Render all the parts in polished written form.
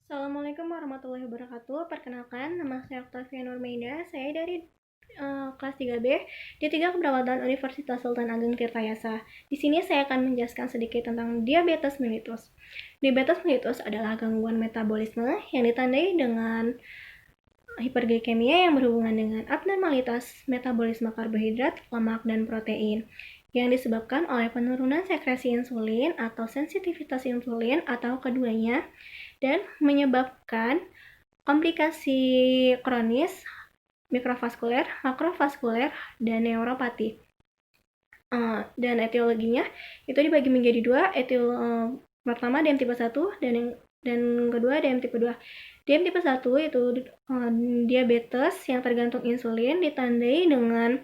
Assalamualaikum warahmatullahi wabarakatuh. Perkenalkan, nama saya Octavia Nurmenda. Saya dari kelas 3B di 3 Keperawatan Universitas Sultan Ageng Tirtayasa. Di sini saya akan menjelaskan sedikit tentang diabetes mellitus. Diabetes mellitus adalah gangguan metabolisme yang ditandai dengan hiperglikemia yang berhubungan dengan abnormalitas metabolisme karbohidrat, lemak, dan protein yang disebabkan oleh penurunan sekresi insulin atau sensitivitas insulin atau keduanya dan menyebabkan komplikasi kronis, mikrovaskuler, makrovaskuler, dan neuropati. Dan etiologinya itu dibagi menjadi dua, pertama DM tipe 1 dan kedua DM tipe 2. DM tipe 1 itu diabetes yang tergantung insulin ditandai dengan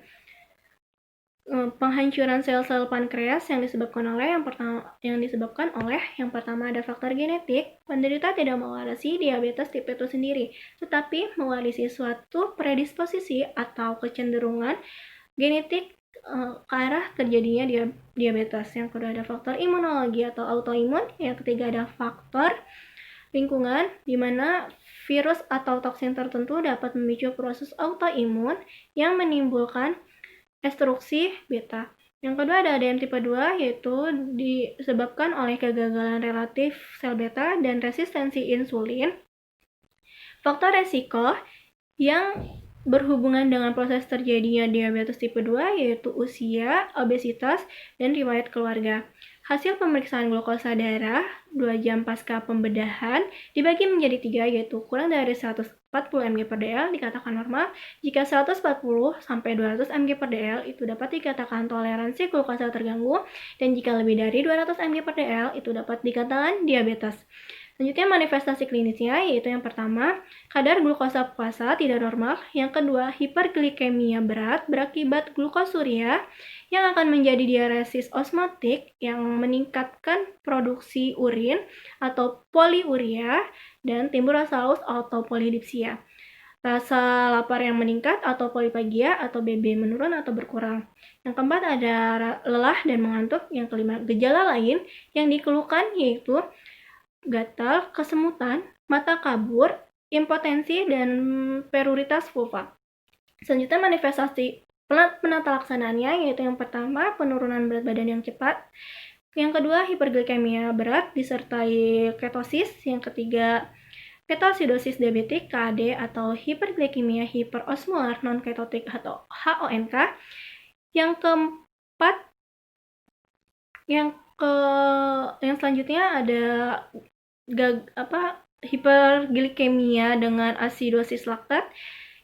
penghancuran sel-sel pankreas yang disebabkan oleh yang pertama ada faktor genetik. Penderita tidak mewarisi diabetes tipe itu sendiri, tetapi mewarisi suatu predisposisi atau kecenderungan genetik ke arah terjadinya diabetes. Yang kedua ada faktor imunologi atau autoimun. Yang ketiga ada faktor lingkungan, di mana virus atau toksin tertentu dapat memicu proses autoimun yang menimbulkan destruksi beta. Yang kedua ada ADM tipe 2, yaitu disebabkan oleh kegagalan relatif sel beta dan resistensi insulin. Faktor resiko yang berhubungan dengan proses terjadinya diabetes tipe 2 yaitu usia, obesitas, dan riwayat keluarga. Hasil pemeriksaan glukosa darah 2 jam pasca pembedahan dibagi menjadi 3, yaitu kurang dari 140 mg per dl dikatakan normal. Jika 140 sampai 200 mg per dl itu dapat dikatakan toleransi glukosa terganggu, dan jika lebih dari 200 mg per dl itu dapat dikatakan diabetes. Selanjutnya manifestasi klinisnya, yaitu yang pertama, kadar glukosa puasa tidak normal. Yang kedua, hiperglikemia berat berakibat glukosuria yang akan menjadi diuresis osmotik yang meningkatkan produksi urin atau poliuria dan timbul rasa haus atau polidipsia. Rasa lapar yang meningkat atau polipagia atau BB menurun atau berkurang. Yang keempat ada lelah dan mengantuk. Yang kelima, gejala lain yang dikeluhkan yaitu gatal, kesemutan, mata kabur, impotensi, dan pruritus vulva. Selanjutnya manifestasi penata laksanaannya, yaitu yang pertama penurunan berat badan yang cepat, yang kedua hiperglikemia berat disertai ketosis, yang ketiga ketosidosis diabetik KD atau hiperglikemia hiperosmolar non-ketotik atau HONK, yang keempat yang selanjutnya ada hiperglikemia dengan asidosis laktat.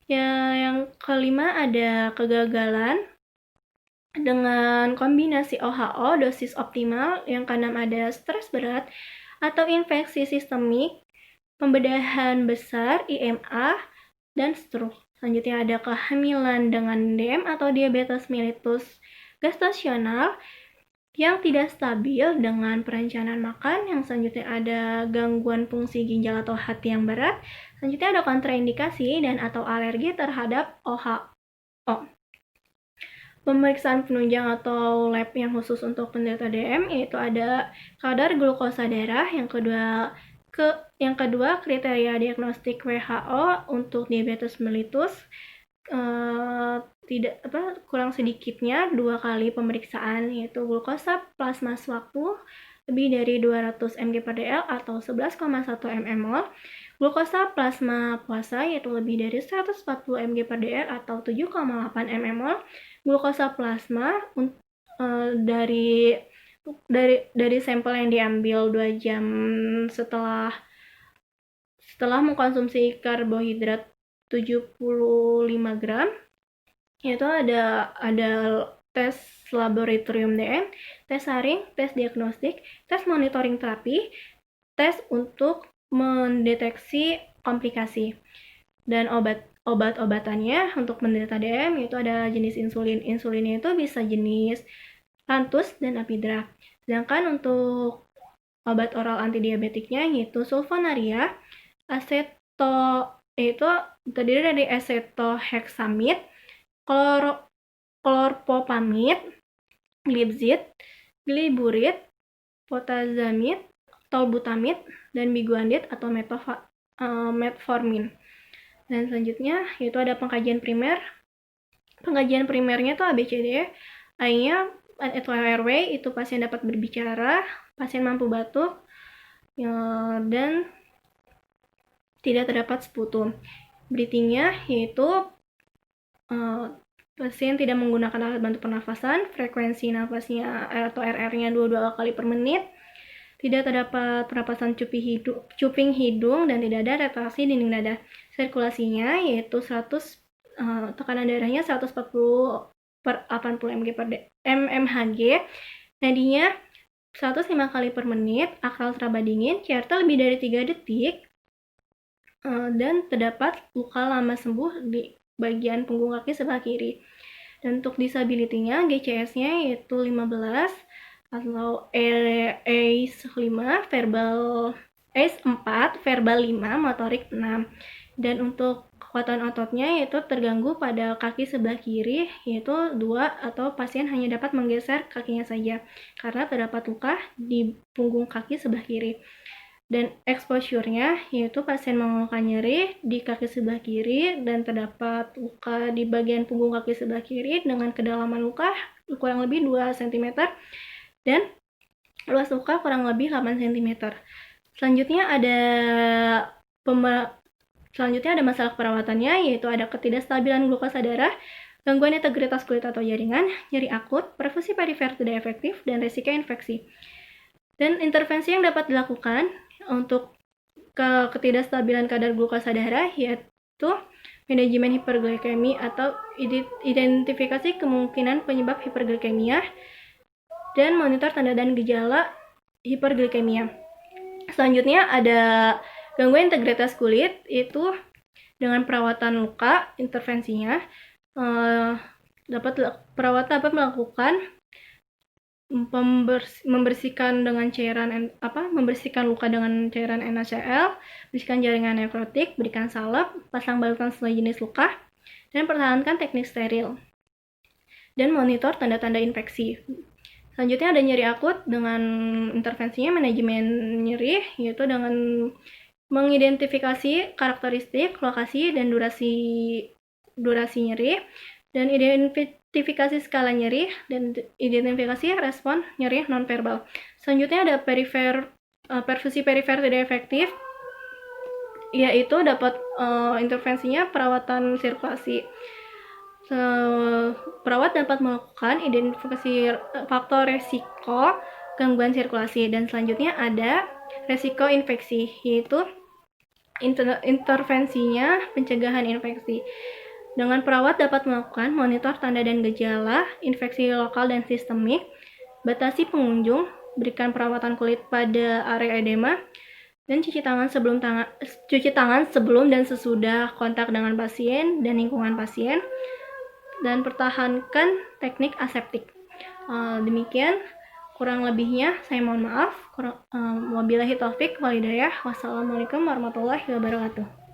Yang kelima ada kegagalan dengan kombinasi OHO dosis optimal. Yang keenam ada stres berat atau infeksi sistemik, pembedahan besar IMA, dan stroke. Selanjutnya ada kehamilan dengan DM atau diabetes mellitus gestasional yang tidak stabil dengan perencanaan makan. Yang selanjutnya ada gangguan fungsi ginjal atau hati yang berat. Selanjutnya ada kontraindikasi dan atau alergi terhadap OHO. Pemeriksaan penunjang atau lab yang khusus untuk penderita DM yaitu ada kadar glukosa darah. Yang kedua kriteria diagnostik WHO untuk diabetes mellitus, kurang sedikitnya 2 kali pemeriksaan, yaitu glukosa plasma sewaktu lebih dari 200 mg per dl atau 11,1 mmol, glukosa plasma puasa yaitu lebih dari 140 mg per dl atau 7,8 mmol, glukosa plasma dari sampel yang diambil 2 jam setelah mengkonsumsi karbohidrat 75 gram, yaitu ada tes laboratorium DM, tes saring, tes diagnostik, tes monitoring terapi, tes untuk mendeteksi komplikasi. Dan obat-obatannya untuk menderita DM yaitu ada jenis insulin. Insulinnya itu bisa jenis Lantus dan Apidra. Sedangkan untuk obat oral antidiabetiknya yaitu sulfonaria, itu terdiri dari acetohexamid, chlorphopamid, glipizid, gliburid, potazamid, tolbutamide dan biguanide atau metformin. Dan selanjutnya yaitu ada pengkajian primer. Pengkajian primernya itu ABCD. A-nya atau airway, itu pasien dapat berbicara, pasien mampu batuk, dan tidak terdapat sputum. Breathing-nya yaitu pasien tidak menggunakan alat bantu pernafasan, frekuensi nafasnya atau RR-nya 22 kali per menit, tidak terdapat pernapasan cuping hidung, dan tidak ada retraksi dinding dada. Sirkulasinya yaitu 100, tekanan darahnya 140 per 80 mmHg, nadinya 105 kali per menit, akal teraba dingin, CRT lebih dari 3 detik, dan terdapat luka lama sembuh di bagian punggung kaki sebelah kiri. Dan untuk disability-nya, GCS-nya yaitu 15 atau ACE 5, verbal ACE 4, verbal 5, motorik 6. Dan untuk kekuatan ototnya yaitu terganggu pada kaki sebelah kiri, yaitu 2, atau pasien hanya dapat menggeser kakinya saja karena terdapat luka di punggung kaki sebelah kiri. Dan exposure-nya yaitu pasien mengeluhkan nyeri di kaki sebelah kiri dan terdapat luka di bagian punggung kaki sebelah kiri dengan kedalaman luka kurang lebih 2 cm dan luas luka kurang lebih 8 cm. Selanjutnya ada masalah perawatannya, yaitu ada ketidakstabilan glukosa darah, gangguan integritas kulit atau jaringan, nyeri akut, perfusi perifer tidak efektif, dan risiko infeksi. Dan intervensi yang dapat dilakukan untuk ketidakstabilan kadar glukosa darah yaitu manajemen hiperglikemi atau identifikasi kemungkinan penyebab hiperglikemia dan monitor tanda dan gejala hiperglikemia. Selanjutnya ada gangguan integritas kulit, itu dengan perawatan luka, intervensinya perawat dapat melakukan membersihkan luka dengan cairan NaCl, bersihkan jaringan nefrotik, berikan salep, pasang balutan sesuai jenis luka, dan pertahankan teknik steril. Dan monitor tanda-tanda infeksi. Selanjutnya ada nyeri akut, dengan intervensinya manajemen nyeri, yaitu dengan mengidentifikasi karakteristik, lokasi, dan durasi nyeri, dan identifikasi skala nyeri, dan identifikasi respon nyeri nonverbal. Selanjutnya ada perfusi perifer tidak efektif, yaitu dapat intervensinya perawatan sirkulasi. Perawat dapat melakukan identifikasi faktor resiko gangguan sirkulasi. Dan selanjutnya ada resiko infeksi, yaitu intervensinya pencegahan infeksi. Dengan perawat dapat melakukan monitor tanda dan gejala infeksi lokal dan sistemik, batasi pengunjung, berikan perawatan kulit pada area edema, dan cuci tangan sebelum dan sesudah kontak dengan pasien dan lingkungan pasien, dan pertahankan teknik aseptik. Demikian kurang lebihnya, saya mohon maaf. Wabillahi taufik walhidayah. Wassalamualaikum warahmatullahi wabarakatuh.